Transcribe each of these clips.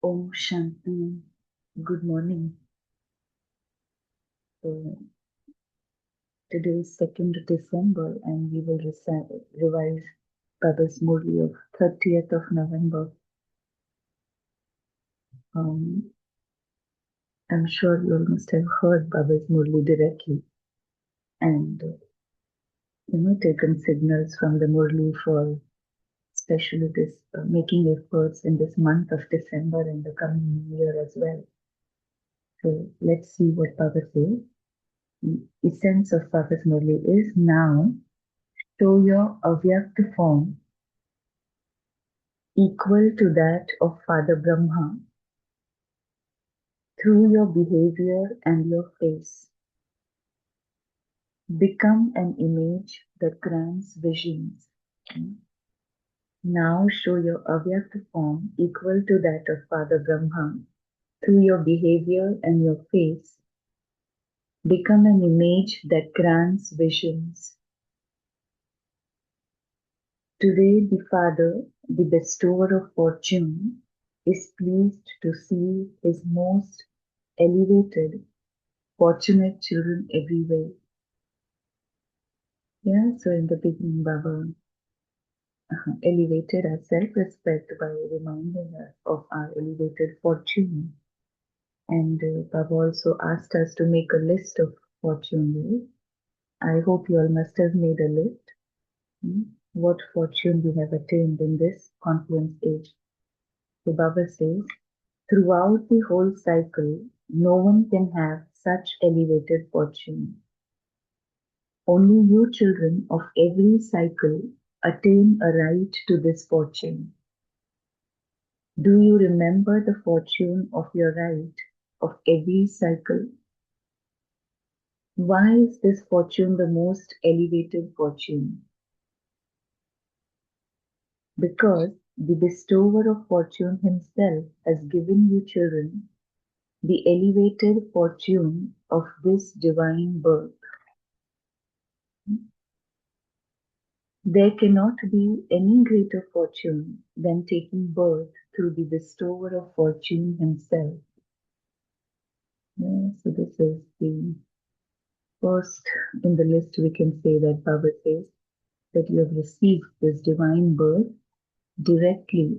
Om Shanti. Good morning. So, today is 2nd December and we will revise Baba's Murli of 30th of November. I'm sure you all must have heard Baba's Murli directly and taken signals from the Murli for especially this making efforts in this month of December and the coming new year as well. So let's see what Baba says. The essence of Baba's Murli is now show your Avyakt form equal to that of Father Brahma through your behavior and your face. Become an image that grants visions. Now show your Avyakt form equal to that of Father Brahma through your behavior and your face. Become an image that grants visions. Today the Father, the bestower of fortune, is pleased to see his most elevated, fortunate children everywhere. Yeah, so in the beginning, Baba elevated our self-respect by reminding us of our elevated fortune. And Baba also asked us to make a list of fortune. I hope you all must have made a list. What fortune you have attained in this confluence age. So Baba says, throughout the whole cycle, no one can have such elevated fortune. Only you children of every cycle attain a right to this fortune. Do you remember the fortune of your right of every cycle? Why is this fortune the most elevated fortune? Because the bestower of fortune himself has given you children the elevated fortune of this divine birth. There cannot be any greater fortune than taking birth through the bestower of fortune himself. Yeah, so this is the first in the list we can say that Baba says that you have received this divine birth directly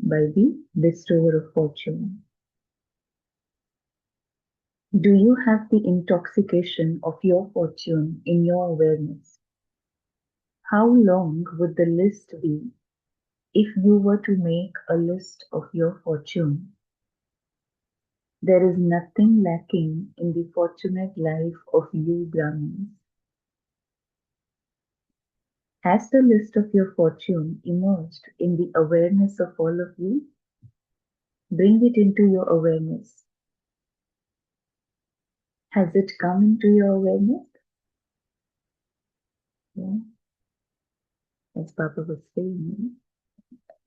by the bestower of fortune. Do you have the intoxication of your fortune in your awareness? How long would the list be if you were to make a list of your fortune? There is nothing lacking in the fortunate life of you Brahmins. Has the list of your fortune emerged in the awareness of all of you? Bring it into your awareness. Has it come into your awareness? Yeah. As Baba was saying,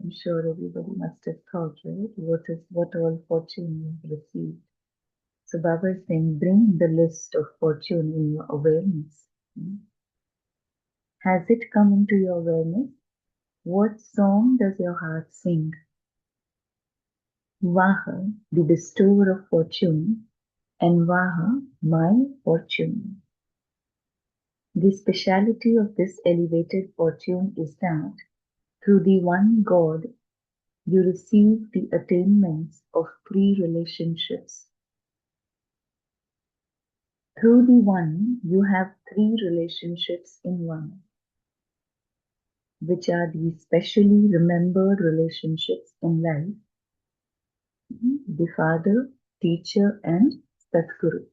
I'm sure everybody must have thought, right? What all fortune you have received. So Baba is saying, bring the list of fortune in your awareness. Has it come into your awareness? What song does your heart sing? Vaha, the bestower of fortune, and Vaha, my fortune. The speciality of this elevated fortune is that through the one God, you receive the attainments of 3 relationships. Through the one, you have 3 relationships in one, which are the specially remembered relationships in life. The Father, Teacher, and Sadguru.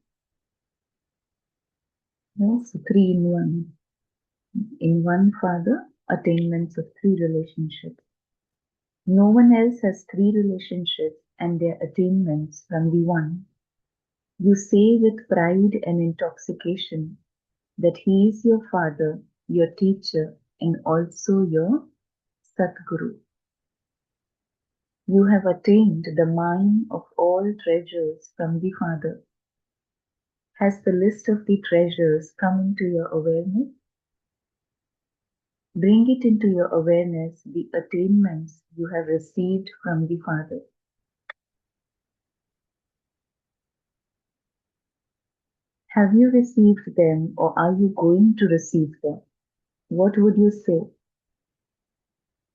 So 3 in one. In one Father, attainments of 3 relationships. No one else has 3 relationships and their attainments from the one. You say with pride and intoxication that he is your Father, your Teacher, and also your Sadguru. You have attained the mine of all treasures from the Father. Has the list of the treasures come into your awareness? Bring it into your awareness the attainments you have received from the Father. Have you received them or are you going to receive them? What would you say?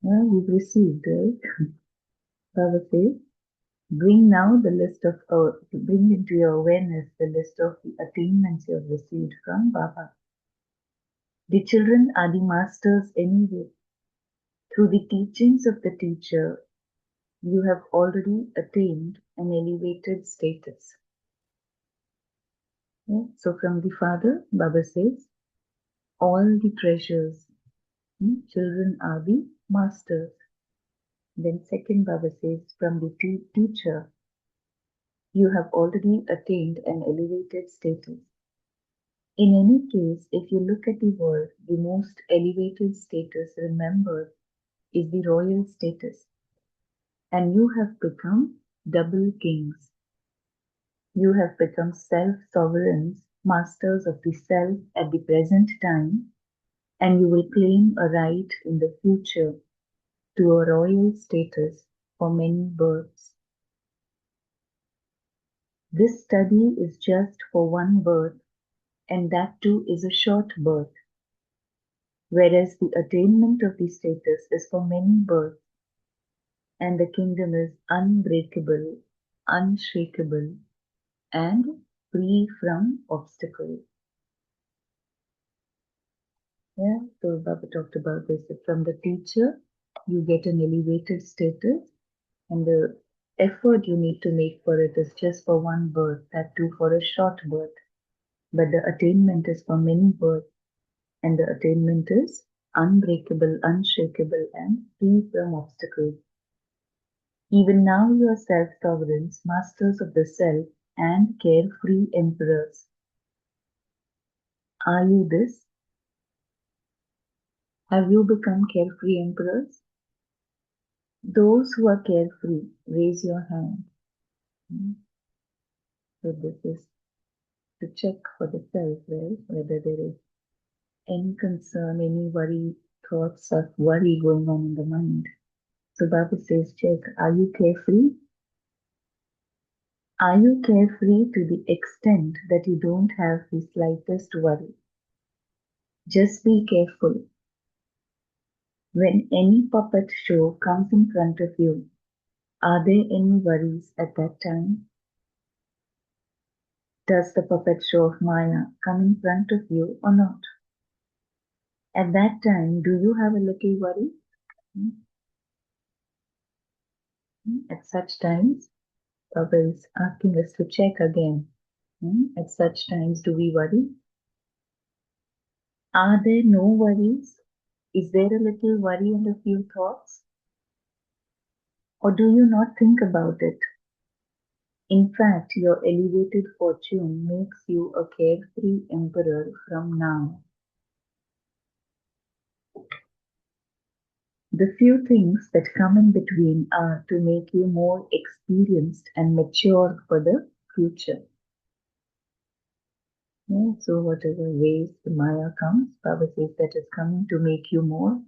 Well, you've received, right? Baba says, bring now the list of, bring into your awareness the list of the attainments you have received from Baba. The children are the masters anyway. Through the teachings of the teacher, you have already attained an elevated status. Yeah? So from the Father, Baba says, all the treasures, children are the masters. Then second Baba says, from the teacher, you have already attained an elevated status. In any case, if you look at the world, the most elevated status, remember, is the royal status. And you have become double kings. You have become self-sovereigns, masters of the self at the present time, and you will claim a right in the future to a royal status for many births. This study is just for one birth, and that too is a short birth, whereas the attainment of the status is for many births, and the kingdom is unbreakable, unshakable, and free from obstacles. Yeah, so Baba talked about this. From the teacher, you get an elevated status, and the effort you need to make for it is just for one birth, that too for a short birth. But the attainment is for many births, and the attainment is unbreakable, unshakable, and free from obstacles. Even now you are self-sovereigns, masters of the self, and carefree emperors. Are you this? Have you become carefree emperors? Those who are carefree, raise your hand. So this is to check for the self, right? Whether there is any concern, any worry, thoughts of worry going on in the mind. So Baba says, check, are you carefree? Are you carefree to the extent that you don't have the slightest worry? Just be careful. When any puppet show comes in front of you, are there any worries at that time? Does the puppet show of Maya come in front of you or not? At that time, do you have a little worry? At such times, Baba is asking us to check again. At such times, do we worry? Are there no worries? Is there a little worry and a few thoughts? Or do you not think about it? In fact, your elevated fortune makes you a carefree emperor from now. The few things that come in between are to make you more experienced and mature for the future. Yeah, so whatever ways the Maya comes, Baba says that is coming to make you more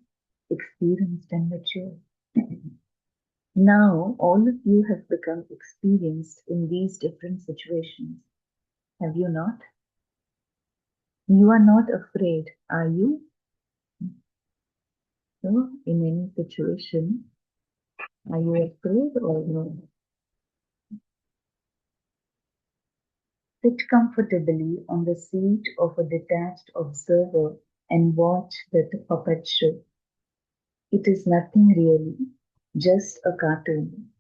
experienced and mature. Now, all of you have become experienced in these different situations. Have you not? You are not afraid, are you? So, in any situation, are you afraid or no? Sit comfortably on the seat of a detached observer and watch that puppet show. It is nothing really, just a cartoon.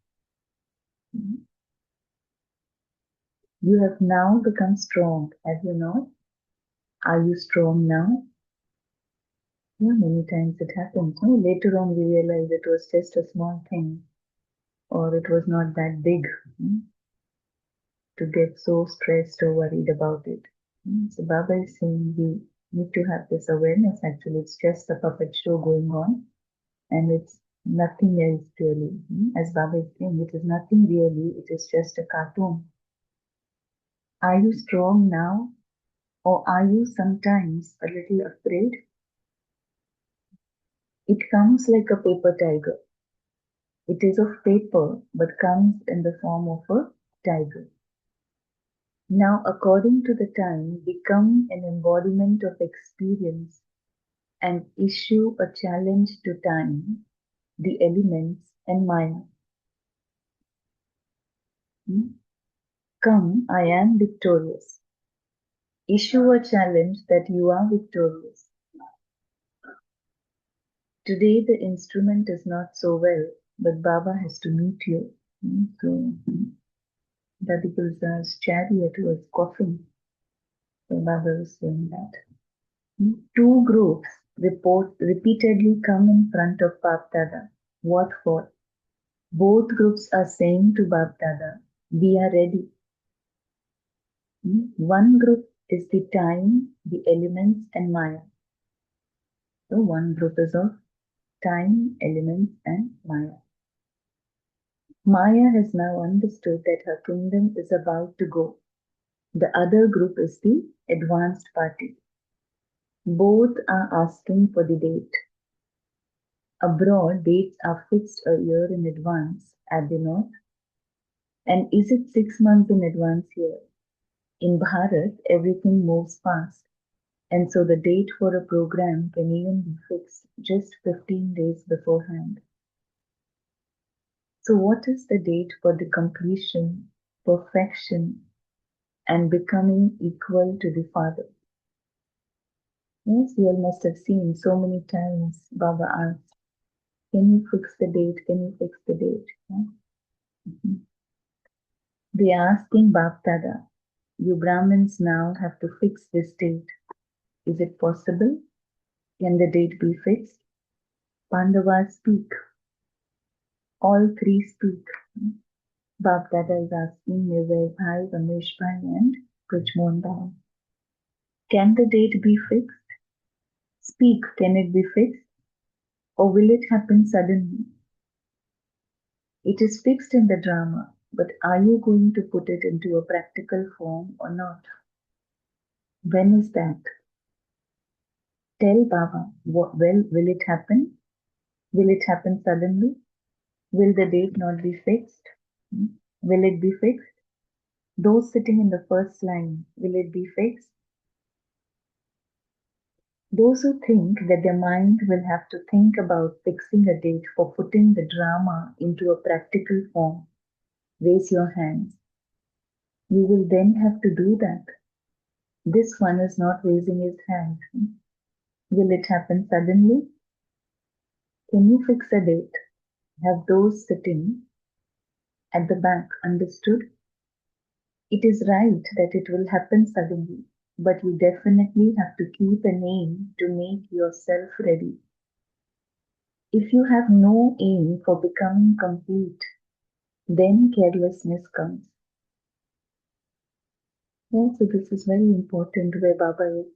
You have now become strong, have you not? Are you strong now? Yeah, many times it happens. No? Later on we realize it was just a small thing or it was not that big to get so stressed or worried about it. So Baba is saying we need to have this awareness actually. It's just a puppet show going on and it's nothing else really. As Baba is saying, it is nothing really, it is just a cartoon. Are you strong now? Or are you sometimes a little afraid? It comes like a paper tiger. It is of paper but comes in the form of a tiger. Now, according to the time, become an embodiment of experience and issue a challenge to time, the elements, and Maya. Come, I am victorious. Issue a challenge that you are victorious. Today the instrument is not so well, but Baba has to meet you. So Dadi Gulzar's chariot was coughing. So Baba was saying that. Two groups repeatedly come in front of BapDada. What for? Both groups are saying to BapDada, we are ready. One group is the time, the elements, and Maya. So one group is of time, elements, and Maya. Maya has now understood that her kingdom is about to go. The other group is the advanced party. Both are asking for the date. Abroad, dates are fixed a year in advance at the north. And is it 6 months in advance here? In Bharat, everything moves fast. And so the date for a program can even be fixed just 15 days beforehand. So what is the date for the completion, perfection, and becoming equal to the Father? Yes, you all must have seen so many times Baba asks, can you fix the date? Can you fix the date? Yeah? They are asking BapDada, you Brahmins now have to fix this date. Is it possible? Can the date be fixed? Pandavas speak. All three speak. BapDada is asking Nirvay Bhai, Ramesh Bhai and Prajmohan Bhai. Can the date be fixed? Speak, can it be fixed? Or will it happen suddenly? It is fixed in the drama, but are you going to put it into a practical form or not? When is that? Tell Baba, will it happen? Will it happen suddenly? Will the date not be fixed? Will it be fixed? Those sitting in the first line, will it be fixed? Those who think that their mind will have to think about fixing a date for putting the drama into a practical form, raise your hands. You will then have to do that. This one is not raising his hand. Will it happen suddenly? Can you fix a date? Have those sitting at the back understood? It is right that it will happen suddenly, but you definitely have to keep an aim to make yourself ready. If you have no aim for becoming complete, then carelessness comes. Yeah, so this is very important where Baba is,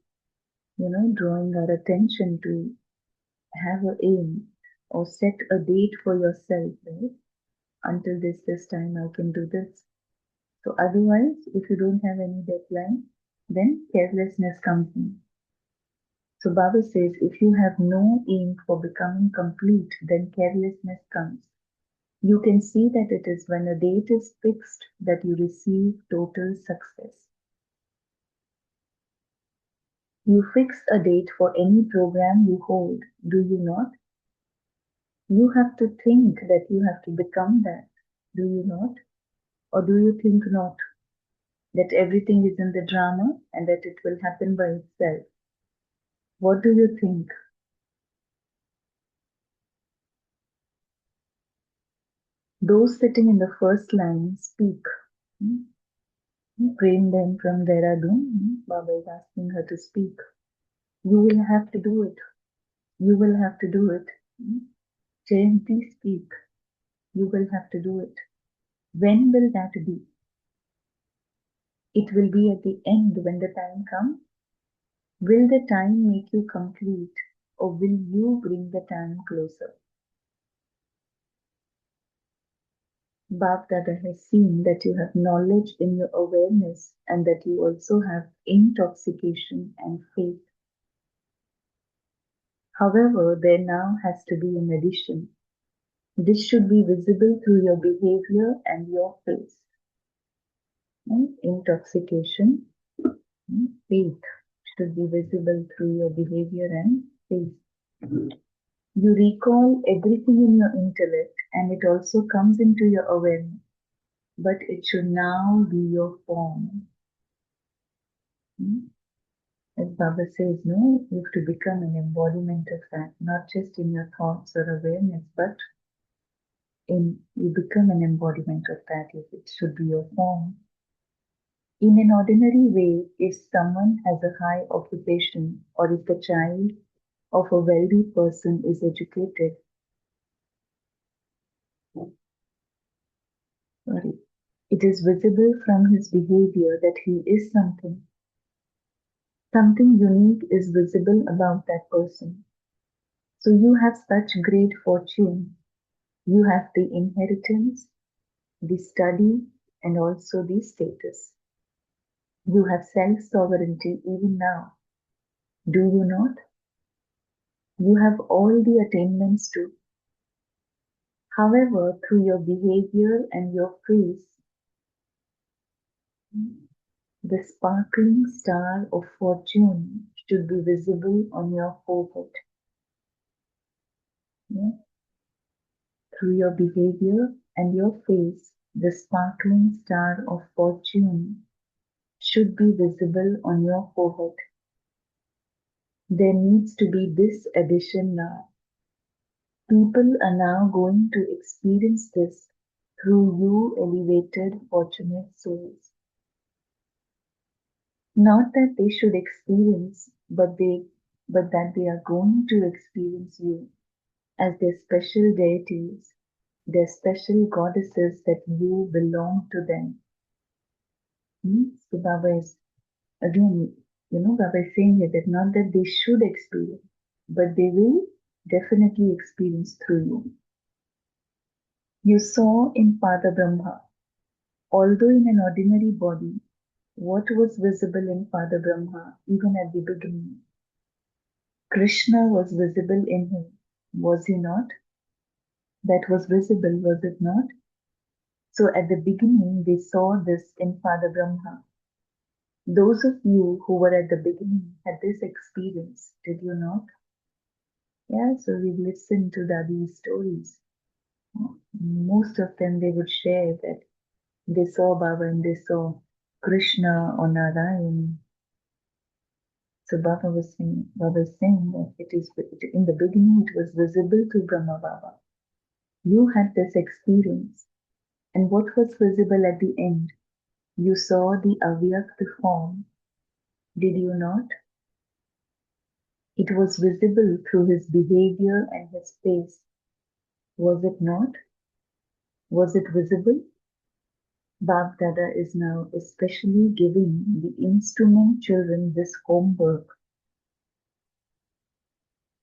drawing our attention to have an aim or set a date for yourself, right? Until this time I can do this. So otherwise, if you don't have any deadline, then carelessness comes in. So Baba says, if you have no aim for becoming complete, then carelessness comes. You can see that it is when a date is fixed that you receive total success. You fix a date for any program you hold, do you not? You have to think that you have to become that, do you not? Or do you think not? That everything is in the drama and that it will happen by itself. What do you think? Those sitting in the first line speak. Praying them from Dehradun, Baba is asking her to speak. You will have to do it. You will have to do it. Jayanti, speak. You will have to do it. When will that be? It will be at the end when the time comes. Will the time make you complete or will you bring the time closer? BapDada has seen that you have knowledge in your awareness and that you also have intoxication and faith. However, there now has to be an addition. This should be visible through your behavior and your face. intoxication. Faith should be visible through your behavior and faith. You recall everything in your intellect and it also comes into your awareness, but it should now be your form. As Baba says, no, you have to become an embodiment of that, not just in your thoughts or awareness, but you become an embodiment of that. It should be your form. In an ordinary way, if someone has a high occupation or if the child of a wealthy person is educated, it is visible from his behavior that he is something. Something unique is visible about that person. So you have such great fortune. You have the inheritance, the study, and also the status. You have self-sovereignty even now. Do you not? You have all the attainments too. However, through your behavior and your face, the sparkling star of fortune should be visible on your forehead. Yeah? Through your behavior and your face, the sparkling star of fortune should be visible on your forehead. There needs to be this addition now. People are now going to experience this through you elevated, fortunate souls. Not that they should experience, but that they are going to experience you as their special deities, their special goddesses, that you belong to them. So Baba is, again, Baba is saying here that not that they should experience, but they will definitely experience through you. You saw in Father Brahma, although in an ordinary body, what was visible in Father Brahma, even at the beginning. Krishna was visible in him, was he not? That was visible, was it not? So at the beginning, they saw this in Father Brahma. Those of you who were at the beginning had this experience, did you not? Yeah, so we listened to these stories. Most of them, they would share that they saw Baba and they saw Krishna or Narayan. So Baba was saying that in the beginning it was visible to Brahma Baba. You had this experience, and what was visible at the end? You saw the Avyakt form, did you not? It was visible through his behavior and his face, was it not? Was it visible? BapDada is now especially giving the instrument children this homework.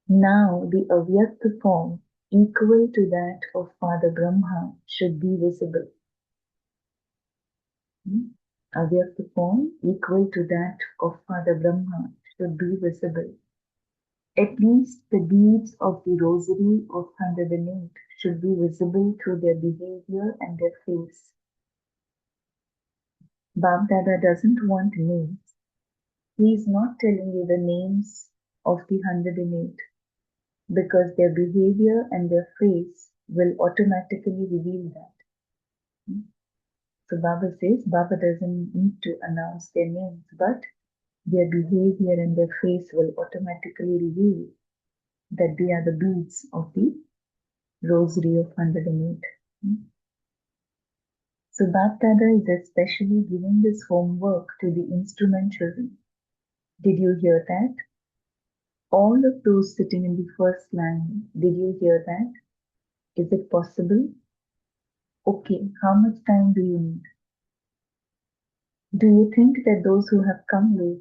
Now the Avyakt form, equal to that of Father Brahma, should be visible. Avyakt form, equal to that of Father Brahma, should be visible. At least the deeds of the Rosary of 108 should be visible through their behavior and their face. BapDada doesn't want names. He is not telling you the names of the 108 because their behavior and their face will automatically reveal that. So Baba says Baba doesn't need to announce their names, but their behavior and their face will automatically reveal that they are the beads of the Rosary of 108. So BapDada is especially giving this homework to the instrument children. Did you hear that? All of those sitting in the first line, did you hear that? Is it possible? Okay, how much time do you need? Do you think that those who have come late,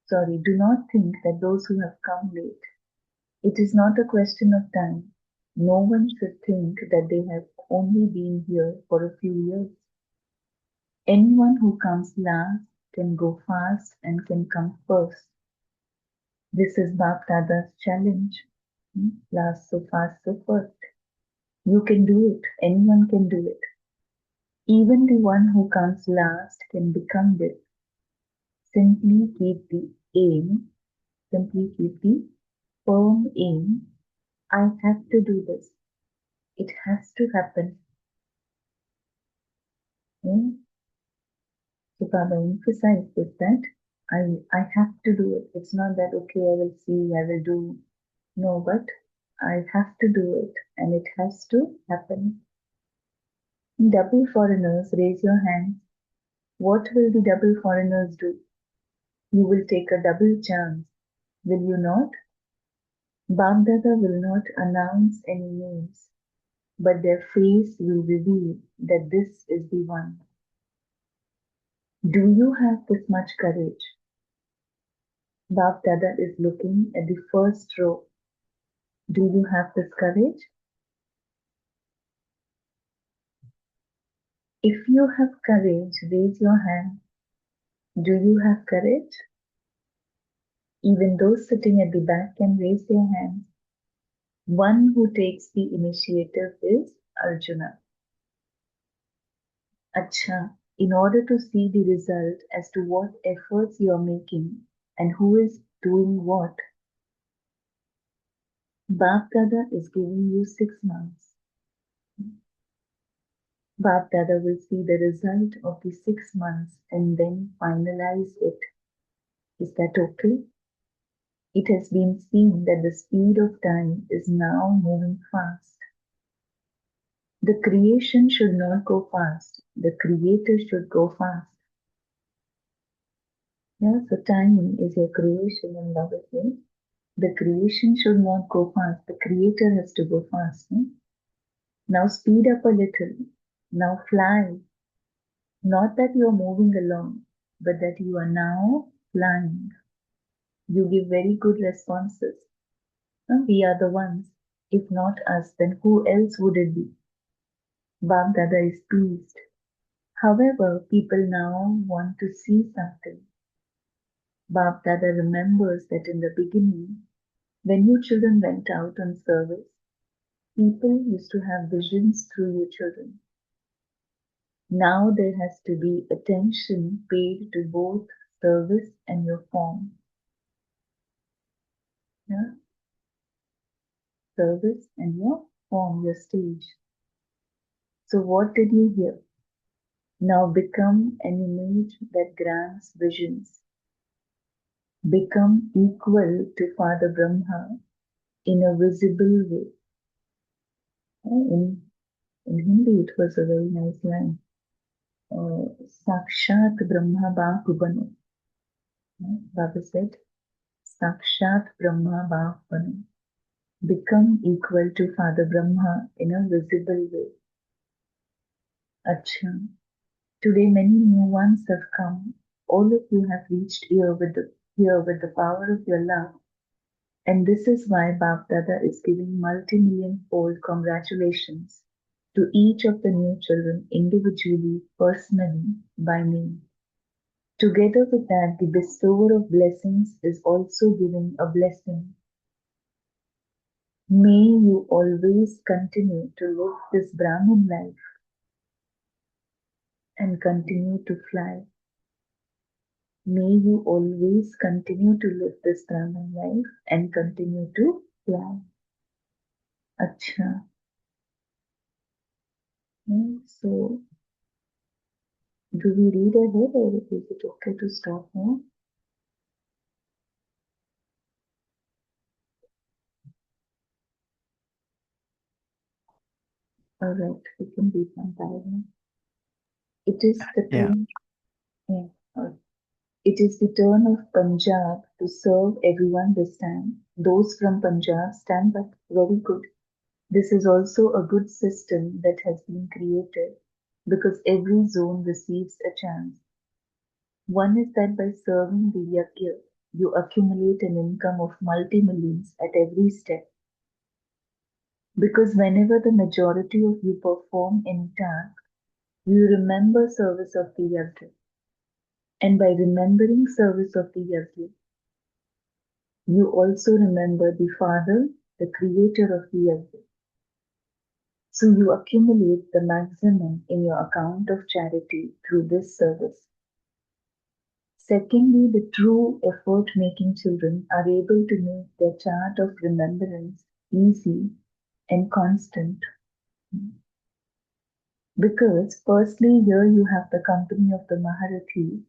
do not think that those who have come late, it is not a question of time. No one should think that they have only been here for a few years. Anyone who comes last can go fast and can come first. This is BapDada's challenge. Last so fast so first. You can do it. Anyone can do it. Even the one who comes last can become this. Simply keep the aim, simply keep the firm aim. I have to do this. It has to happen. Hmm? So Baba emphasizes that I have to do it. It's not that okay, I will see, I will do. No, but I have to do it and it has to happen. Double foreigners, raise your hands. What will the double foreigners do? You will take a double chance, will you not? BapDada will not announce any names, but their face will reveal that this is the one. Do you have this much courage? BapDada is looking at the first row. Do you have this courage? If you have courage, raise your hand. Do you have courage? Even those sitting at the back can raise their hands. One who takes the initiative is Arjuna. Acha, in order to see the result as to what efforts you are making and who is doing what, BapDada is giving you 6 months. BapDada will see the result of the 6 months and then finalize it. Is that okay? It has been seen that the speed of time is now moving fast. The creation should not go fast. The creator should go fast. Yeah, so time is your creation and love is it. The creation should not go fast. The creator has to go fast. Now speed up a little. Now fly. Not that you are moving along, but that you are now flying. You give very good responses. We are the ones. If not us, then who else would it be? BapDada is pleased. However, people now want to see something. BapDada remembers that in the beginning, when you children went out on service, people used to have visions through you children. Now there has to be attention paid to both service and your form. Yeah? Service and your form, your stage. So what did you hear? Now become an image that grants visions. Become equal to Father Brahma in a visible way. In Hindi, it was a very nice line. Sakshat Brahma Bapu Bano. Baba said, Sakshat Brahma Bapu Bano. Become equal to Father Brahma in a visible way. Acha. Today many new ones have come. All of you have reached here with the power of your love. And this is why BapDada is giving multi-million-fold congratulations to each of the new children individually, personally, by name. Together with that, the bestower of blessings is also giving a blessing. May you always continue to live this Brahmin life and continue to fly. May you always continue to live this Brahmin life and continue to fly. Acha. So, do we read ahead or is it okay to stop now? Alright, we can read one paragraph. It is the turn. It is the turn of Punjab to serve everyone this time. Those from Punjab stand up. Very good. This is also a good system that has been created because every zone receives a chance. One is that by serving the Yajna, you accumulate an income of multi-millions at every step. Because whenever the majority of you perform any task, you remember service of the Yajna. And by remembering service of the Yajna, you also remember the Father, the creator of the Yajna. So you accumulate the maximum in your account of charity through this service. Secondly, the true effort-making children are able to make their chart of remembrance easy and constant. Because firstly, here you have the company of the Maharathi,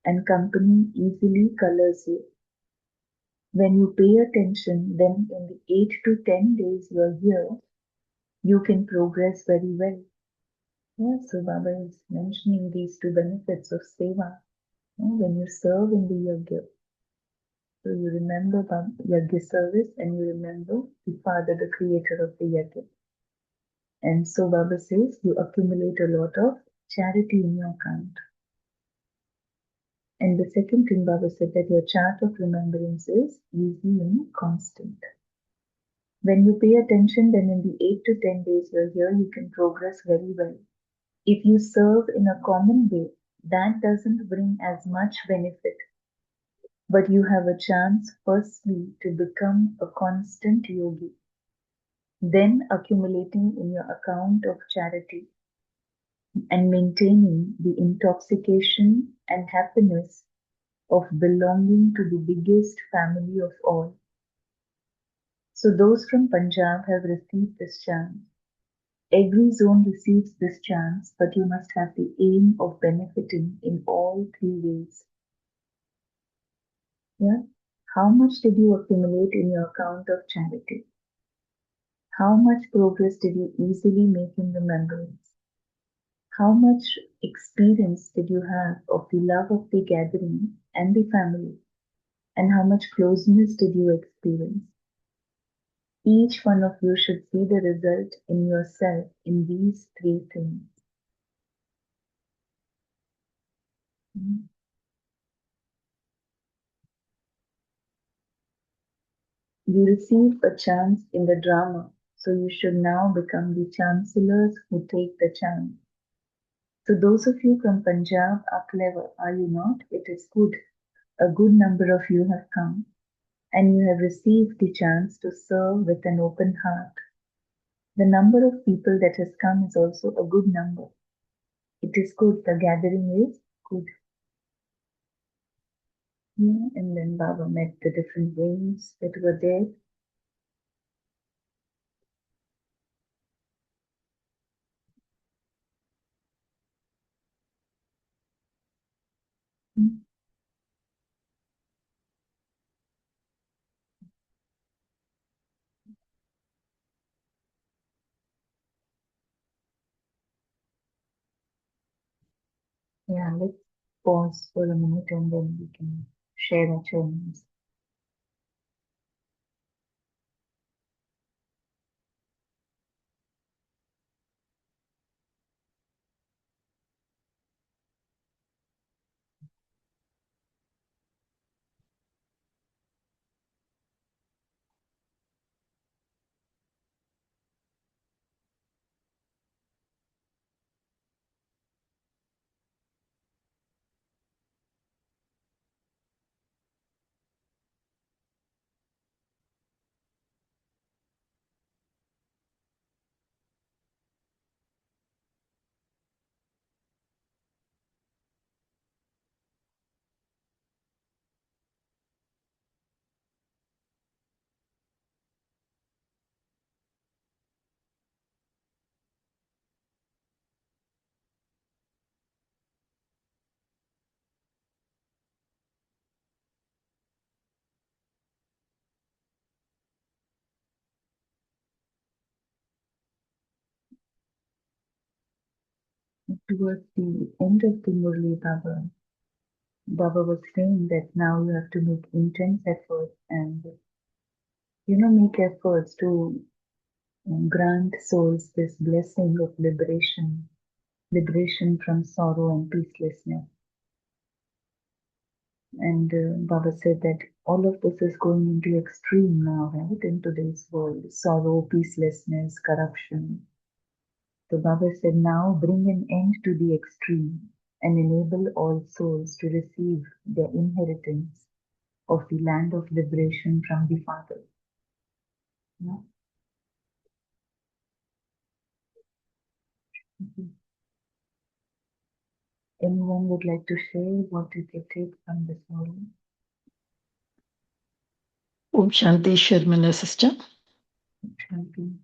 and company easily colors you. When you pay attention, then in the 8 to 10 days you are here, you can progress very well. Yeah, so Baba is mentioning these two benefits of seva. When you serve in the yajna, so you remember yajna service and you remember the Father, the creator of the yajna. And so Baba says you accumulate a lot of charity in your account. And the second thing Baba said that your chart of remembrance is easy and constant. When you pay attention, then in the 8 to 10 days you're here, you can progress very well. If you serve in a common way, that doesn't bring as much benefit. But you have a chance, firstly, to become a constant yogi, then accumulating in your account of charity and maintaining the intoxication and happiness of belonging to the biggest family of all. So those from Punjab have received this chance. Every zone receives this chance, but you must have the aim of benefiting in all three ways. Yeah? How much did you accumulate in your account of charity? How much progress did you easily make in remembrance? How much experience did you have of the love of the gathering and the family? And how much closeness did you experience? Each one of you should see the result in yourself in these three things. You receive a chance in the drama, so you should now become the chancellors who take the chance. So those of you from Punjab are clever, are you not? It is good. A good number of you have come, and you have received the chance to serve with an open heart. The number of people that has come is also a good number. It is good. The gathering is good. Yeah, and then Baba met the different wings that were there. Mm. Yeah, let's pause for a minute and then we can share our journeys. Towards the end of the Murli, Baba was saying that now you have to make intense efforts and make efforts to grant souls this blessing of liberation from sorrow and peacelessness. And Baba said that all of this is going into extreme now, right? In today's world, sorrow, peacelessness, corruption. So Baba said, now bring an end to the extreme and enable all souls to receive their inheritance of the land of liberation from the Father. Yeah? Mhm. Anyone would like to share what did they take from this morning? Om Shanti Sharmana sister. Shanti.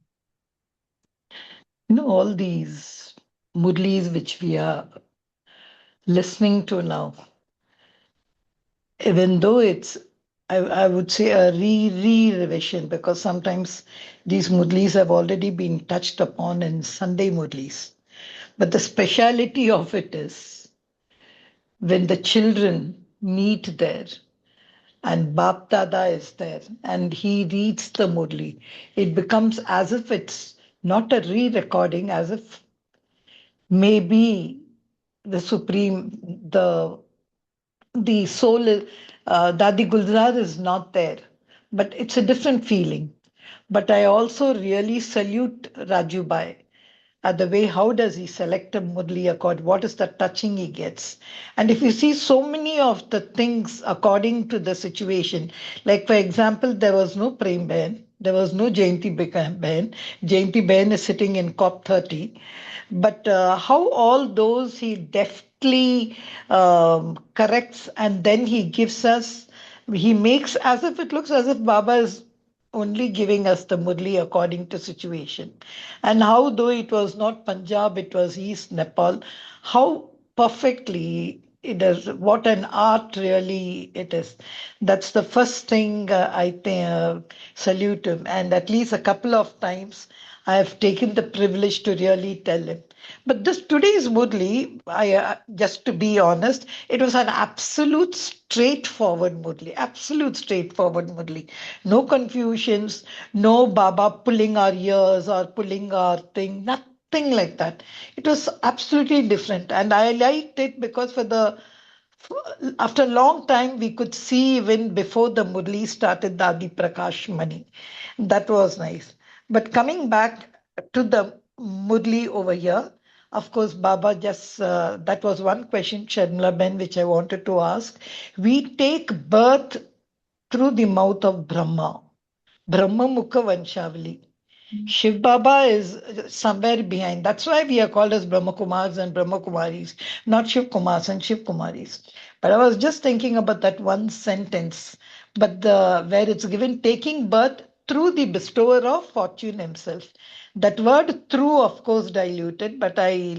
All these murlis which we are listening to now, even though I would say a revision, because sometimes these murlis have already been touched upon in Sunday murlis. But the speciality of it is when the children meet there and BapDada is there and he reads the murli, it becomes as if it's not a re-recording, as if maybe the supreme, the soul, Dadi Gulzar is not there, but it's a different feeling. But I also really salute Raju Bhai at the way how does he select a Murli accord, what is the touching he gets. And if you see so many of the things according to the situation, like for example, there was no Prem Ben, there was no Jayanti Ben. Jayanti Ben is sitting in COP 30. But how all those he deftly corrects and then he gives us, he makes as if it looks as if Baba is only giving us the Murli according to situation. And how, though it was not Punjab, it was East Nepal, how perfectly it is, what an art really it is. That's the first thing I think, salute him. And at least a couple of times I have taken the privilege to really tell him. But this today's Murli, just to be honest, it was an absolute straightforward Murli, absolute straightforward Murli. No confusions, no Baba pulling our ears or pulling our thing, nothing like that. It was absolutely different. And I liked it because after a long time, we could see even before the Murli started Dadi Prakash Mani. That was nice. But coming back to the Murli over here, of course, Baba just, that was one question, Sharmila Ben, which I wanted to ask. We take birth through the mouth of Brahma, Brahma Mukha Vanshavali. Shiv Baba is somewhere behind. That's why we are called as Brahma Kumars and Brahma Kumaris, not Shiv Kumars and Shiv Kumaris. But I was just thinking about that one sentence, but where it's given taking birth through the bestower of fortune himself. That word through, of course, diluted, but I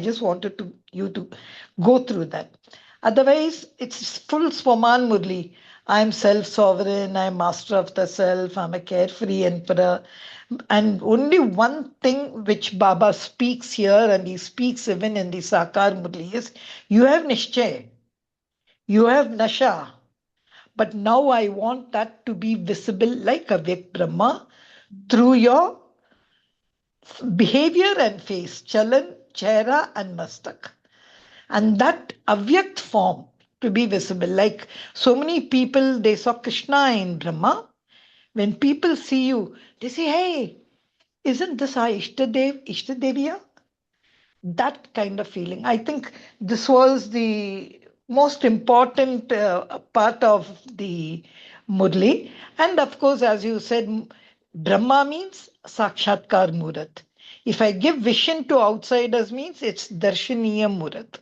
just wanted you to go through that. Otherwise, it's full Swaman Murli. I'm self sovereign, I'm master of the self, I'm a carefree emperor. And only one thing which Baba speaks here, and he speaks even in the Sakar Murli, is you have Nishchay, you have Nasha, but now I want that to be visible like Avyakt Brahma through your behavior and face, Chalan, Chehra, and Mastak. And that Avyakt form to be visible. Like so many people, they saw Krishna in Brahma. When people see you, they say, hey, isn't this our Ishtadev, Ishtadeviya? That kind of feeling. I think this was the most important part of the Murli. And of course, as you said, Brahma means Sakshatkar Murat. If I give vision to outsiders, means it's Darshaniya Murat.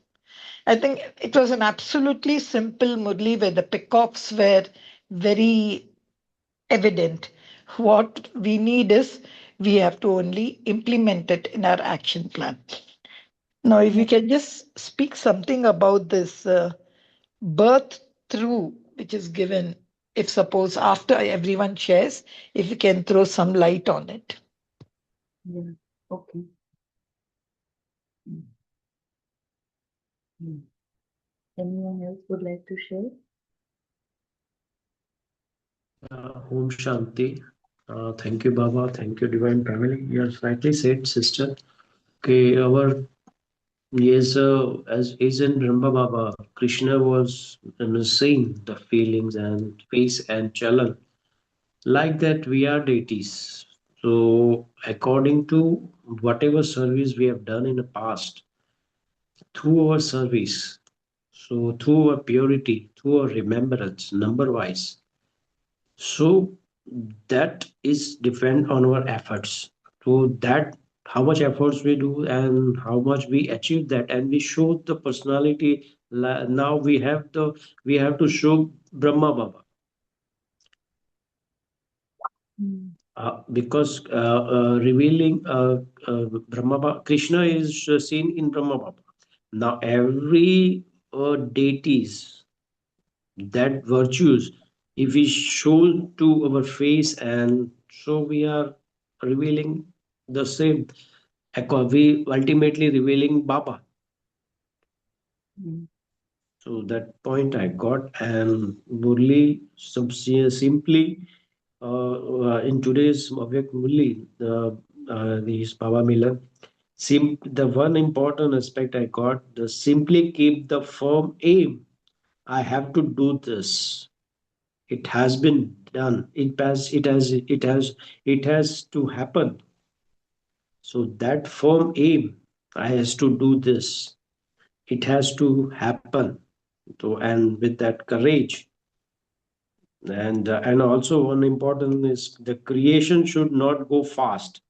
I think it was an absolutely simple Murli where the peacocks were very evident. What we need is we have to only implement it in our action plan. Now, if you Yeah, can just speak something about this birth through, which is given, if suppose after everyone shares, if you can throw some light on it. yeah. Okay. Mm, mm. Anyone else would like to share? Om Shanti. Thank you, Baba. Thank you, Divine Family. You have rightly said, sister. Okay, our yes, as in Brahma Baba, Krishna was seeing the feelings and face and chalan. Like that, we are deities. So, according to whatever service we have done in the past, through our service, so through our purity, through our remembrance, number wise, so that is depend on our efforts. So that how much efforts we do and how much we achieve that, and we show the personality. Now we have to show Brahma Baba, Mm. because revealing Brahma Baba, Krishna is seen in Brahma Baba. Now every deities, that virtues, if we show to our face, and so we are revealing the same, we ultimately revealing Baba. Mm. So that point I got, and Murli simply in today's Avyakt Murli, this Baba Milan, the one important aspect I got, the simply keep the firm aim. I have to do this. It has been done. It has to happen. So that firm aim, I has to do this. It has to happen. So, and with that courage, and also one important is the creation should not go fast.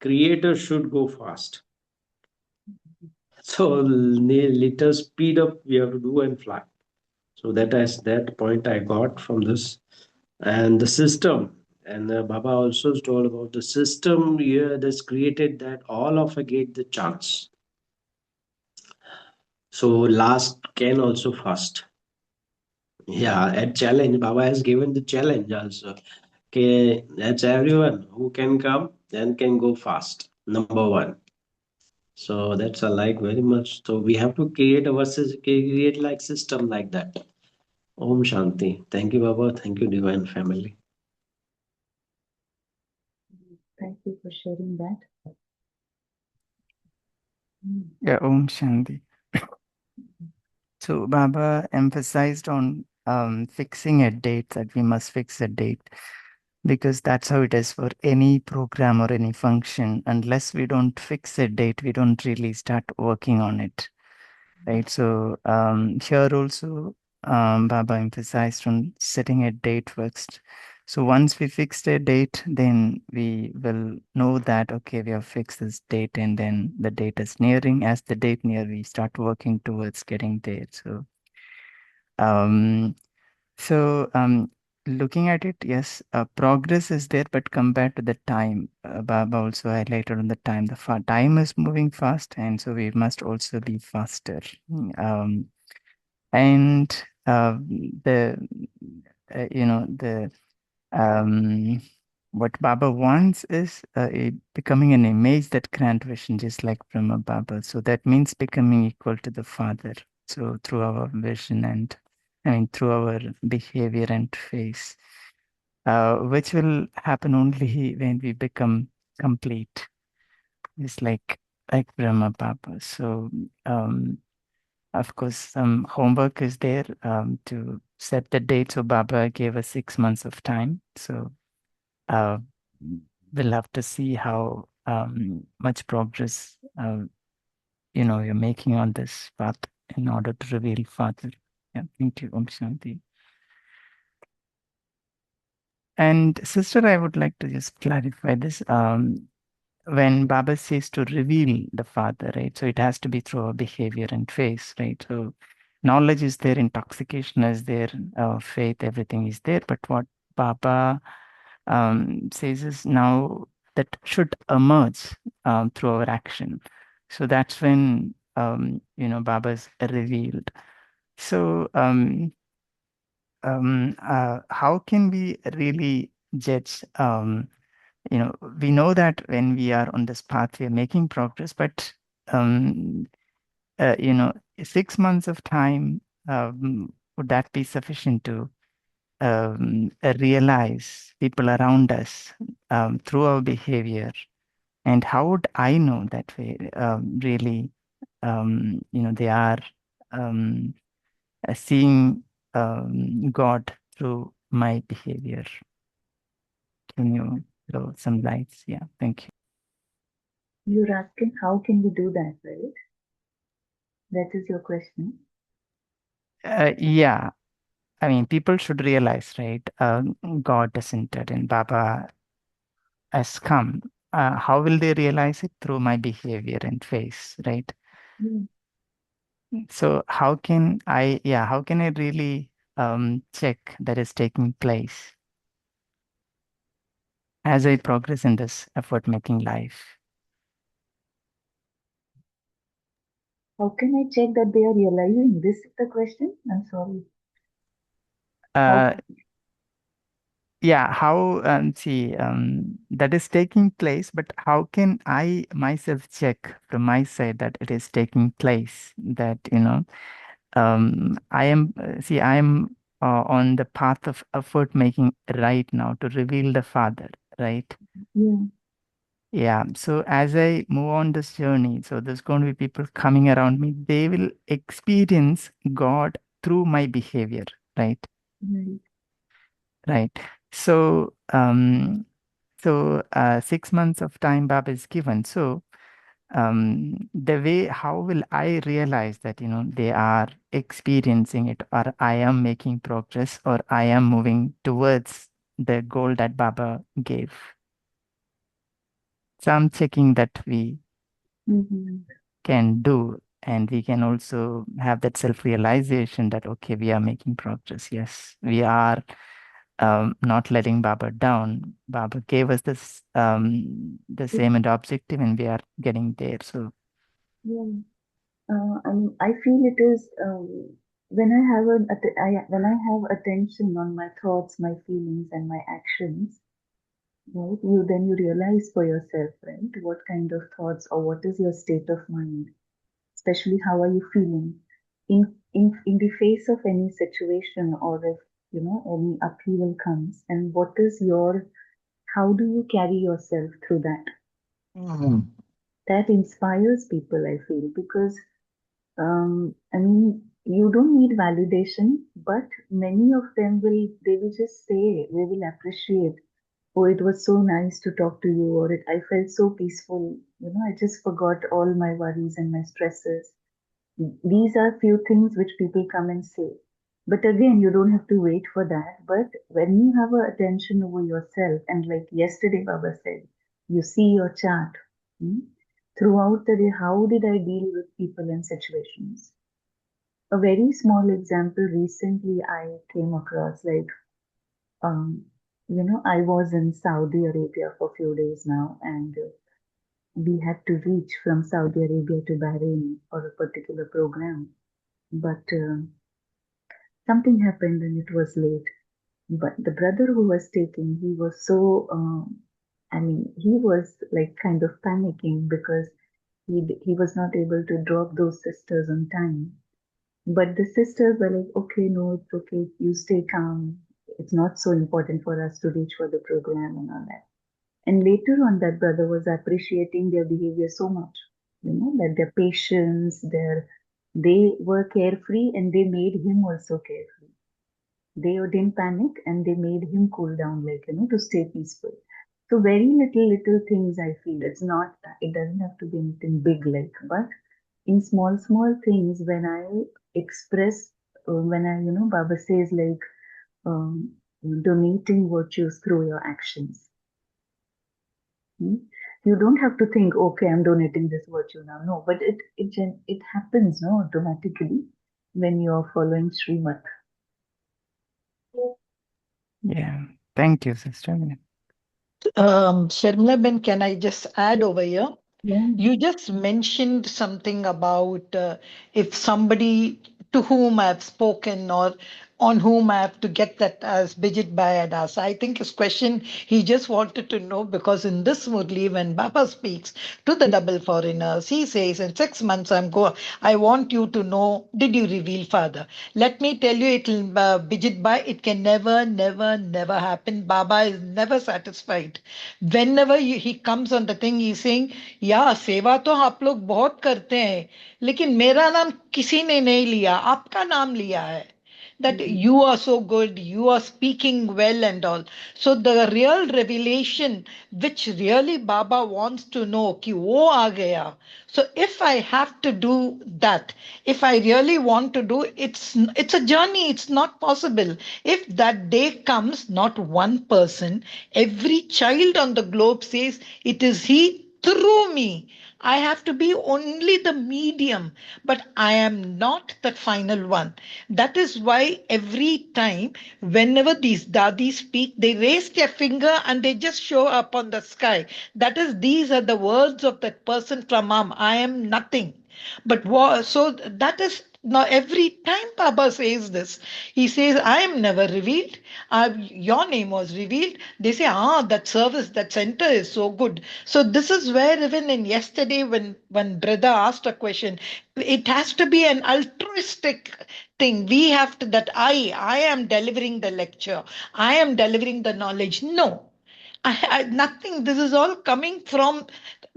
Creator should go fast. So little speed up we have to do and fly. So that is that point I got from this, and the system. And Baba also told about the system here that's created that all of us get the chance. So last can also fast. Yeah, a challenge. Baba has given the challenge also. Okay, that's everyone who can come, then can go fast. Number one. So that's a like very much. So we have to create create like system like that. Om Shanti. Thank you, Baba. Thank you, Divine Family. Thank you for sharing that. Mm. Yeah, Om Shanti. So Baba emphasized on fixing a date, that we must fix a date, because that's how it is for any program or any function. Unless we don't fix a date, we don't really start working on it, right? So here also Baba emphasized on setting a date first. So once we fixed a date, then we will know that, okay, we have fixed this date, and then the date is nearing. As the date near, we start working towards getting there. Um, so looking at it, yes, progress is there, but compared to the time, Baba also highlighted on the time. The time is moving fast, and so we must also be faster. Um, and the the um, what Baba wants is becoming an image that grant vision, just like Brahma Baba. So that means becoming equal to the Father. So through our vision and, I mean, through our behavior and face, which will happen only when we become complete. It's like Brahma Baba. So of course, some homework is there to set the date. So Baba gave us 6 months of time. So uh, we'll have to see how much progress you're making on this path in order to reveal Father. Yeah, thank you, Om Shanti. And sister, I would like to just clarify this. When Baba says to reveal the Father, right? So it has to be through our behavior and face, right? So knowledge is there, intoxication is there, faith, everything is there. But what Baba says is now that should emerge through our action. So that's when Baba is revealed. So how can we really judge? We know that when we are on this path, we are making progress, but um, uh, you know, 6 months of time, would that be sufficient to realize people around us through our behavior? And how would I know that way really, they are um, seeing God through my behavior? Can you throw some lights? Yeah, thank you. You're asking how can we do that, right? That is your question. Yeah, I mean, people should realize, right? God is centered and Baba has come. how will they realize it? Through my behavior and face, right? Yeah. So how can I really check that is taking place as I progress in this effort making life? How can I check that they are realizing? This is the question? I'm sorry. How? Uh, yeah, how that is taking place, but how can I myself check from my side that it is taking place? That I am on the path of effort making right now to reveal the Father, right? Yeah. Yeah. So as I move on this journey, so there's going to be people coming around me. They will experience God through my behavior, right? Right. Right. So 6 months of time Baba is given. So the way how will I realize that they are experiencing it, or I am making progress, or I am moving towards the goal that Baba gave? So I'm checking that we Mm-hmm. can do, and we can also have that self-realization that okay, we are making progress. Yes, we are not letting Baba down. Baba gave us this the same and objective, and we are getting there. So Yeah. I feel it is when I have when I have attention on my thoughts, my feelings, and my actions, right? You realize for yourself, right? What kind of thoughts or what is your state of mind, especially how are you feeling in the face of any situation, or if any upheaval comes, and what is your how do you carry yourself through that? Mhm. That inspires people, I feel, because I mean, you don't need validation, but many of them they will just say, they will appreciate, oh, it was so nice to talk to you, or I felt so peaceful. I just forgot all my worries and my stresses. These are few things which people come and say. But again, you don't have to wait for that. But when you have a attention over yourself, and like yesterday Baba said, you see your chart hmm, throughout the day, how did I deal with people and situations? A very small example recently I came across, like, um, I was in Saudi Arabia for a few days now, and we had to reach from Saudi Arabia to Bahrain for a particular program. But something happened and it was late. But the brother who was taking, he was so, he was like kind of panicking because he was not able to drop those sisters on time. But the sisters were like, okay, no, it's okay, you stay calm. It's not so important for us to reach for the program and all that. And later on, that brother was appreciating their behavior so much, that their patience, they were carefree and they made him also carefree. They didn't panic and they made him cool down, like, to stay peaceful. So very little things I feel. It doesn't have to be anything big like, but in small things when I express, when Baba says like, um, donating virtues through your actions. Hmm? You don't have to think, okay, I'm donating this virtue now. No, but it happens, no, automatically when you're following Srimad. yeah, thank you, sister. Sharmila Ben, can I just add over here? Yeah. You just mentioned something about if somebody to whom I've spoken or on whom I have to get that as Bijit Bayadas. I think his question he just wanted to know because in this Murli, when Baba speaks to the double foreigners, he says, in 6 months I want you to know, did you reveal Father? Let me tell you, it'll Bijit Bhai, it can never happen. Baba is never satisfied. Whenever he comes on the thing, he's saying, या सेवा तो आप लोग बहुत करते हैं लेकिन मेरा नाम किसी ने नहीं लिया आपका नाम लिया है that you are so good, you are speaking well and all. So the real revelation which really Baba wants to know कि वो आ गया. So if I have to do that, if I really want to do, it's a journey, it's not possible. If that day comes, not one person, every child on the globe says it is he through me. I have to be only the medium, but I am not the final one. That is why every time, whenever these dadis speak, they raise their finger and they just show up on the sky. That is, these are the words of that person from Am. I am nothing. But so that is now every time Baba says this, he says, I am never revealed. Your name was revealed. They say, that service, that center is so good. So this is where even in yesterday when brother asked a question, it has to be an altruistic thing. We have to that I am delivering the lecture. I am delivering the knowledge. No. Nothing. This is all coming from,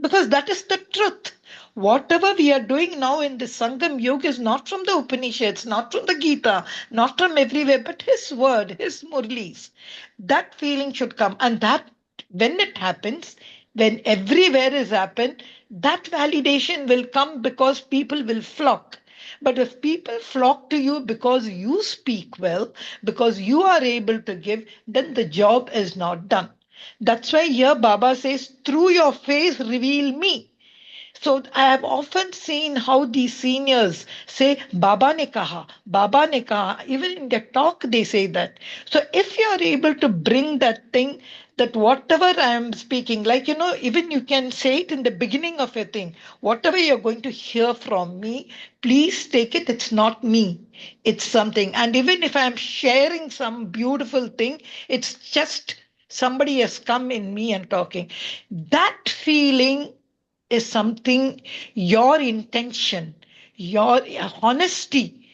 because that is the truth. Whatever we are doing now in the Sangam Yoga is not from the Upanishads, not from the Gita, not from everywhere, but His word, His Murlis. That feeling should come. And that, when it happens, when everywhere is happened, that validation will come because people will flock. But if people flock to you because you speak well, because you are able to give, then the job is not done. That's why here Baba says, through your face, reveal me. So I have often seen how these seniors say, Baba ne kaha, Baba ne kaha. Even in their talk, they say that. So if you are able to bring that thing, that whatever I am speaking, like, even you can say it in the beginning of a thing, whatever you're going to hear from me, please take it. It's not me, it's something. And even if I'm sharing some beautiful thing, it's just somebody has come in me and talking. That feeling is something, your intention, your honesty,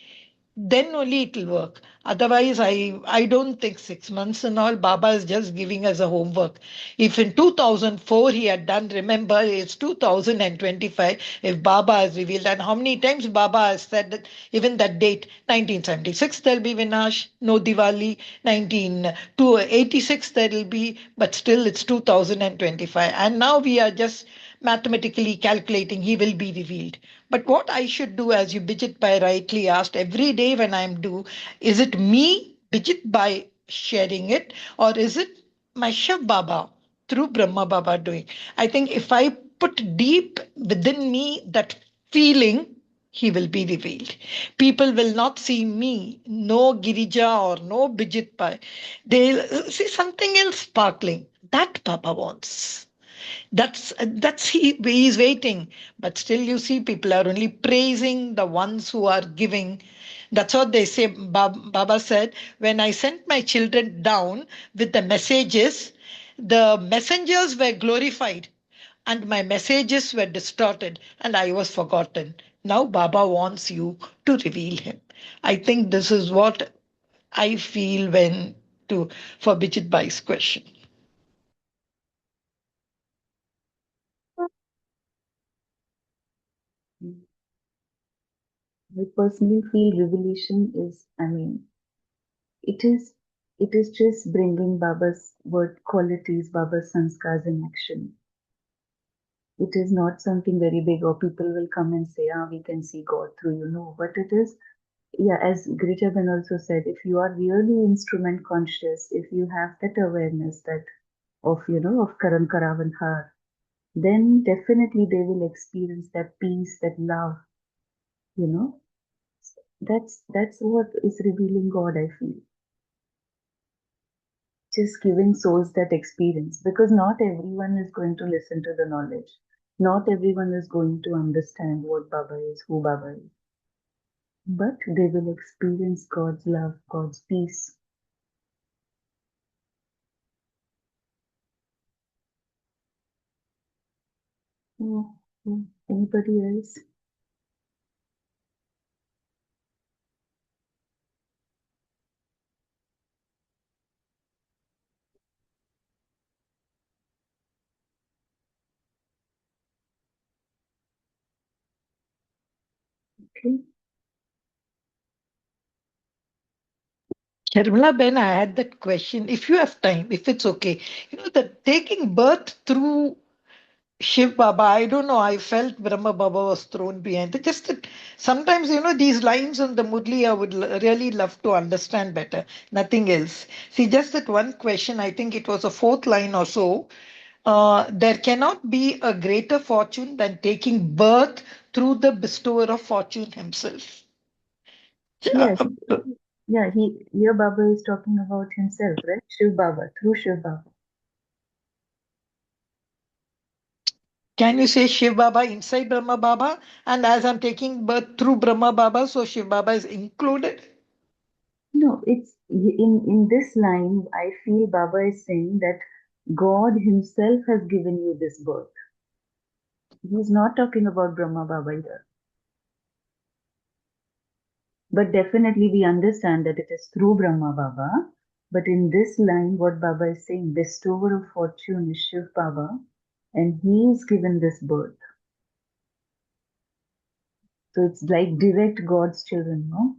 then only it will work. Otherwise, I don't think 6 months and all, Baba is just giving us a homework. If in 2004 he had done, remember, it's 2025, if Baba has revealed, and how many times Baba has said that, even that date, 1976, there'll be Vinash, no Diwali, 1986, there'll be, but still it's 2025. And now we are just mathematically calculating, he will be revealed. But what I should do, as you Bijit Bhai rightly asked, every day when I'm due, is it me, Bijit Bhai, sharing it, or is it my Shiv Baba through Brahma Baba doing? I think if I put deep within me that feeling, he will be revealed. People will not see me, no Girija or no Bijit Bhai. They'll see something else sparkling. That Baba wants. That's he's waiting, but still you see people are only praising the ones who are giving. That's what they say. Baba said, when I sent my children down with the messages, the messengers were glorified and my messages were distorted and I was forgotten. Now Baba wants you to reveal him. I think this is what I feel when to for Bijit Bhai's question. I personally feel revelation is, it is, it is just bringing Baba's word qualities, Baba's sanskars in action. It is not something very big, or people will come and say, we can see God through you. No, but it is, yeah, as Gritaben also said, if you are really instrument conscious, if you have that awareness that of Karan Karavan Har, then definitely they will experience that peace, that love, you know. That's what is revealing God, I feel. Just giving souls that experience, because not everyone is going to listen to the knowledge. Not everyone is going to understand what Baba is, who Baba is. But they will experience God's love, God's peace. Yeah, yeah. Anybody else? Okay. Sharmila Ben, I had that question. If you have time, if it's okay, the taking birth through Shiv Baba, I don't know. I felt Brahma Baba was thrown behind. Just that sometimes, these lines on the Murli, I would really love to understand better. Nothing else. See, just that one question, I think it was a fourth line or so. There cannot be a greater fortune than taking birth through the bestower of fortune himself. Yes, yeah, here Baba is talking about himself, right? Shiv Baba, through Shiv Baba. Can you say Shiv Baba inside Brahma Baba? And as I'm taking birth through Brahma Baba, so Shiv Baba is included? No, it's in this line, I feel Baba is saying that God himself has given you this birth. He's not talking about Brahma Baba here. But definitely we understand that it is through Brahma Baba. But in this line, what Baba is saying, bestower of fortune is Shiv Baba, and he is given this birth. So it's like direct God's children, no?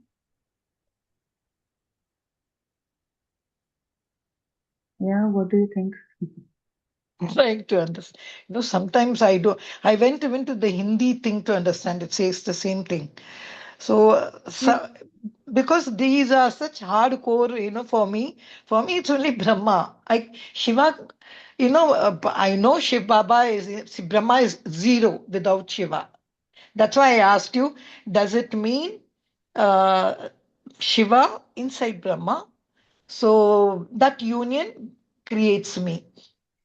Yeah, what do you think? Trying to understand. Sometimes I do. I went even to the Hindi thing to understand. It says the same thing. So, because these are such hardcore, for me it's only Brahma. Shiva, I know Shiv Baba is, Brahma is zero without Shiva. That's why I asked you, does it mean uh, Shiva inside Brahma? So that union creates me.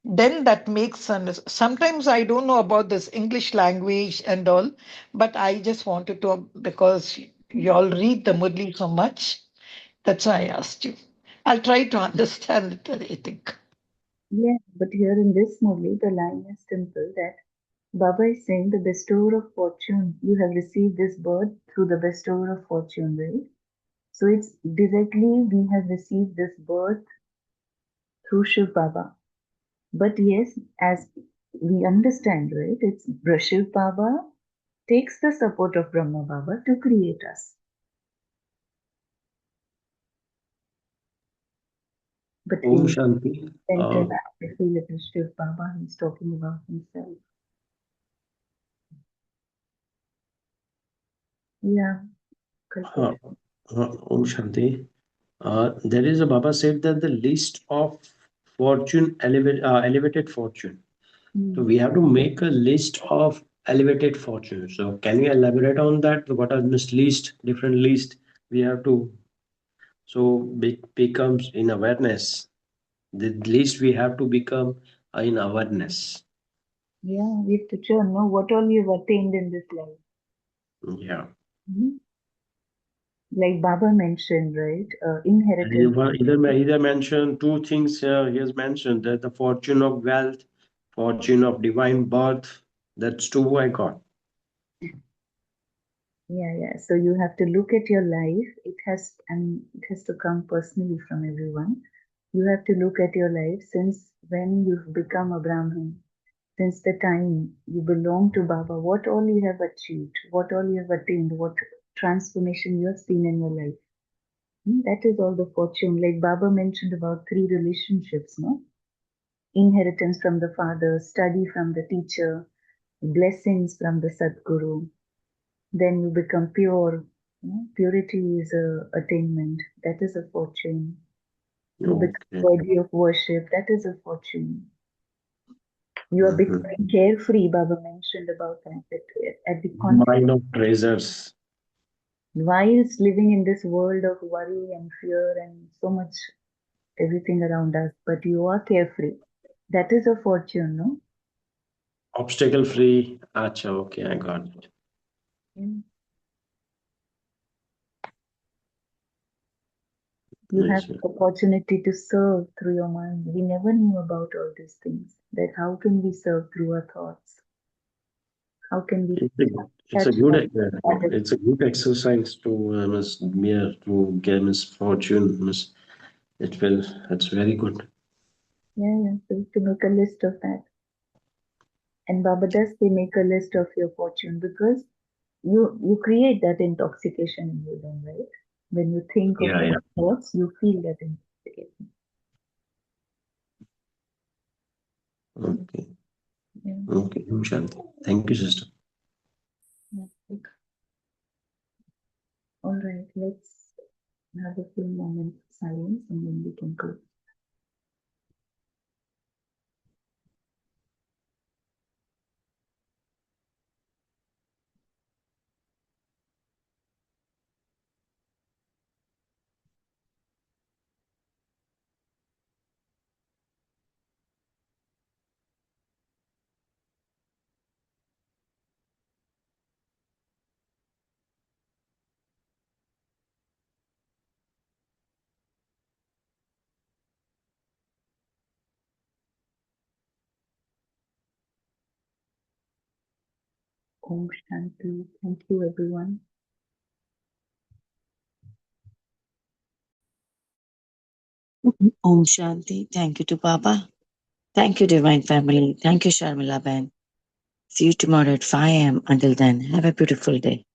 Then that makes sense. Sometimes I don't know about this English language and all, but I just wanted to, because you all read the Murli so much. That's why I asked you. I'll try to understand it, I think. Yeah, but here in this movie, the line is simple that Baba is saying the bestower of fortune, you have received this birth through the bestower of fortune, right? So it's directly we have received this birth through Shiv Baba. But yes, as we understand, right, it's Shiv Baba takes the support of Brahma Baba to create us. But Om in Shanti. center, I feel it is Shiv Baba, he's talking about himself. Yeah, uh, Om Shanti. There is a Baba said that the list of elevated fortune. So we have to make a list of elevated fortune. So can you elaborate on that? What are this list, different list we have to, so becomes in awareness. The list we have to become in awareness. Yeah, we have to know what all you've attained in this life. Yeah. Mhm. Like Baba mentioned, right? And Inheritance. either mentioned two things. He has mentioned that the fortune of wealth, fortune of divine birth. That's two I got. Yeah, yeah. So you have to look at your life. It has to come personally from everyone. You have to look at your life since when you've become a Brahmin, since the time you belong to Baba, what all you have achieved, what all you have attained, what transformation you have seen in your life. That is all the fortune. Like Baba mentioned about three relationships, no? Inheritance from the father, study from the teacher, blessings from the Sadguru. Then you become pure. Purity is a attainment. That is a fortune. You become Okay. worthy of worship. That is a fortune. You are Mhm. becoming carefree. Baba mentioned about that at the context. Mine of treasures. Whilst living in this world of worry and fear and so much everything around us, but you are carefree. That is a fortune, no? Obstacle free. Acha, okay, I got it. Mm. You have Yes, the opportunity to serve through your mind. We never knew about all these things. That how can we serve through our thoughts? How can we it's a touch good others? it's a good exercise to mere to get fortune. It will. It's very good. Yeah, yeah. So to make a list of that. And Baba does say make a list of your fortune because you create that intoxication in you then, right? When you think of Yeah, those yeah. thoughts, you feel that intoxication. Okay. Yeah. Okay. Om Shanti. Thank you, sister. Yeah. All right, let's have a few moments of silence and then we can go. Om Shanti. Thank you, everyone. Om Shanti. Thank you to Baba. Thank you, Divine Family. Thank you, Sharmila Ben. See you tomorrow at 5 a.m. Until then, have a beautiful day.